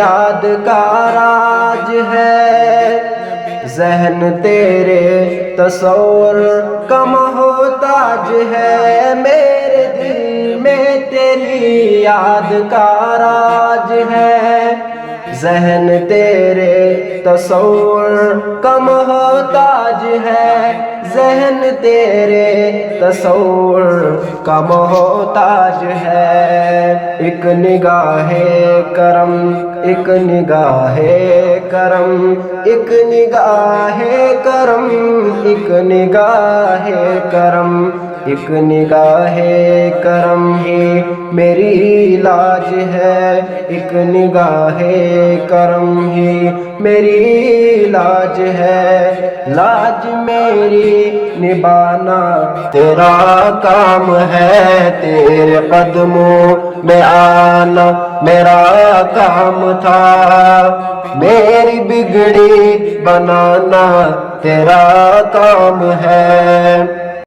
یاد کا راج ہے، ذہن تیرے تصور کا محتاج ہے، میرے دل میں تیری یاد کا راج ہے، ذہن تیرے تصور کا محتاج ہے، ذہن تیرے تصور کا محتاج ہے۔ ایک نگاہ کرم، ایک نگاہ کرم، ایک نگاہ کرم، ایک نگاہ کرم، ایک نگاہ کرم ہی میری لاج ہے، ایک نگاہ کرم ہی میری لاج ہے، لاج میری نبھانا تیرا کام ہے، تیرے قدموں میں آنا میرا کام تھا، میری بگڑی بنانا تیرا کام ہے۔